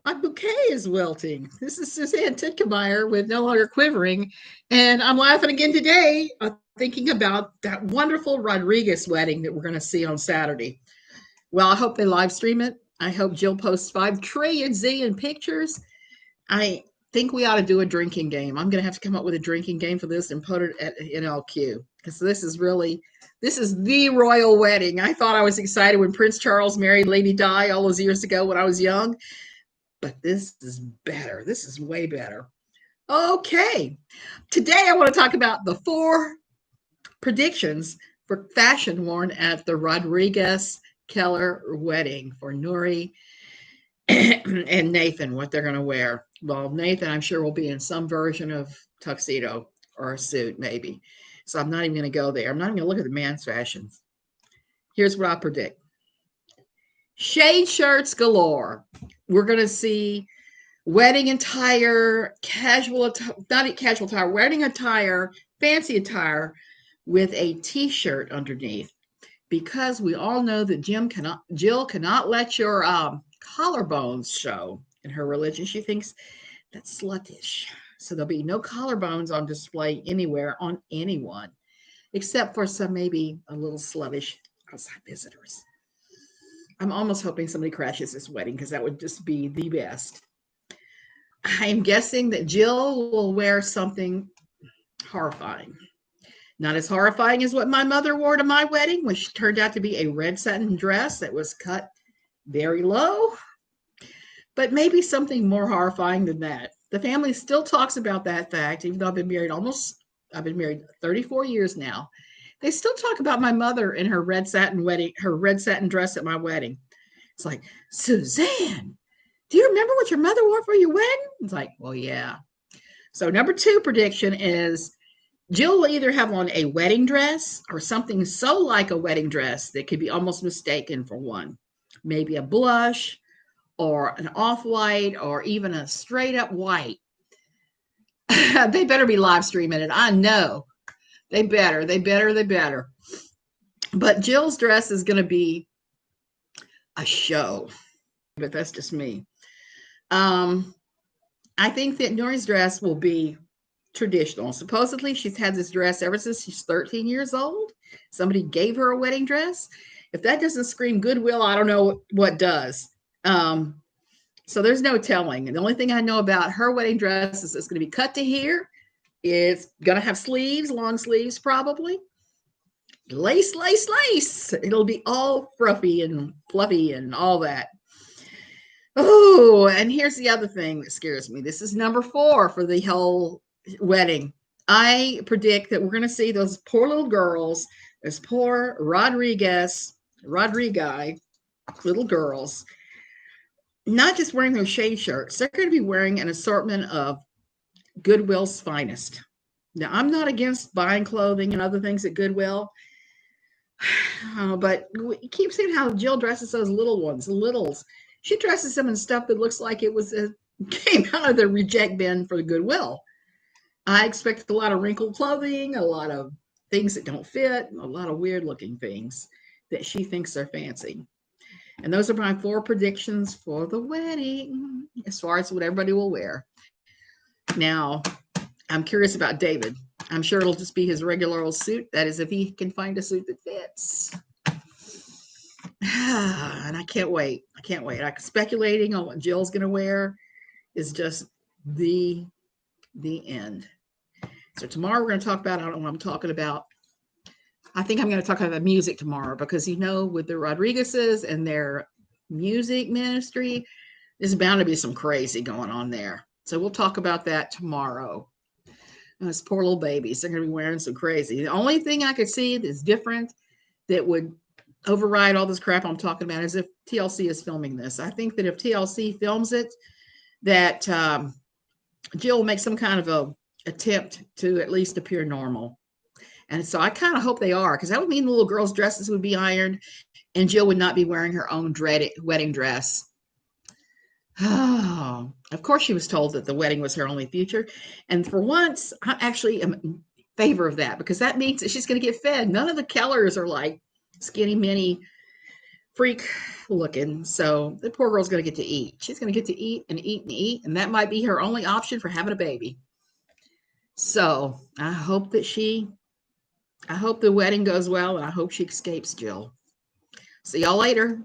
My bouquet is wilting. This is Suzanne Titkemeyer with No Longer Quivering. And I'm laughing again today, thinking about that wonderful Rodriguez wedding that we're going to see on Saturday. Well, I hope they live stream it. I hope Jill posts 5 trillion pictures. I think we ought to do a drinking game. I'm going to have to come up with a drinking game for this and put it at NLQ because this is the royal wedding. I thought I was excited when Prince Charles married Lady Di all those years ago when I was young, but this is better. This is way better. Okay. Today I want to talk about the 4 predictions for fashion worn at the Rodrigues Keller wedding for Nurie and Nathan, what they're going to wear. Well, Nathan, I'm sure, will be in some version of tuxedo or a suit, maybe. So I'm not even going to go there. I'm not even going to look at the man's fashions. Here's what I predict: shade shirts galore. We're going to see wedding attire, not casual attire, wedding attire, fancy attire with a t-shirt underneath, because we all know that Jill cannot let your collarbones show in her religion. She thinks that's sluttish. So there'll be no collarbones on display anywhere on anyone, except for some maybe a little sluttish outside visitors. I'm almost hoping somebody crashes this wedding because that would just be the best. I'm guessing that Jill will wear something horrifying. Not as horrifying as what my mother wore to my wedding, which turned out to be a red satin dress that was cut very low, but maybe something more horrifying than that. The family still talks about that fact, even though I've been married 34 years now. They still talk about my mother in her red satin dress at my wedding. It's like, Suzanne, do you remember what your mother wore for your wedding? It's like, well, yeah. So number 2 prediction is Jill will either have on a wedding dress or something so like a wedding dress that could be almost mistaken for one. Maybe a blush or an off-white or even a straight up white. They better be live streaming it. I know. They better. But Jill's dress is going to be a show. But that's just me. I think that Norie's dress will be traditional. Supposedly, she's had this dress ever since she's 13 years old. Somebody gave her a wedding dress. If that doesn't scream goodwill, I don't know what does. So there's no telling. And the only thing I know about her wedding dress is it's going to be cut to here. It's going to have sleeves, long sleeves, probably. Lace. It'll be all fruffy and fluffy and all that. Oh, and here's the other thing that scares me. This is number 4 for the whole wedding. I predict that we're going to see those poor little girls, those poor Rodrigues little girls, not just wearing their shade shirts. They're going to be wearing an assortment of Goodwill's finest. Now, I'm not against buying clothing and other things at Goodwill, but we keep seeing how Jill dresses those little ones, the littles. She dresses them in stuff that looks like it came out of the reject bin for the Goodwill. I expect a lot of wrinkled clothing, a lot of things that don't fit, a lot of weird looking things that she thinks are fancy. And those are my 4 predictions for the wedding, as far as what everybody will wear. Now, I'm curious about David. I'm sure it'll just be his regular old suit. That is, if he can find a suit that fits. And I can't wait. Like, speculating on what Jill's going to wear is just the end. So tomorrow we're going to talk about, I don't know what I'm talking about. I think I'm going to talk about music tomorrow because, with the Rodrigueses and their music ministry, there's bound to be some crazy going on there. So we'll talk about that tomorrow. Those poor little babies, they're going to be wearing some crazy. The only thing I could see that's different that would override all this crap I'm talking about is if TLC is filming this. I think that if TLC films it, that Jill will make some kind of a attempt to at least appear normal. And so I kind of hope they are, because that would mean the little girls' dresses would be ironed and Jill would not be wearing her own dreaded wedding dress. Oh, of course she was told that the wedding was her only future. And for once, I actually am in favor of that, because that means that she's going to get fed. None of the Kellers are like skinny mini freak looking. So the poor girl's going to get to eat. She's going to get to eat and eat and eat. And that might be her only option for having a baby. So I hope the wedding goes well and I hope she escapes Jill. See y'all later.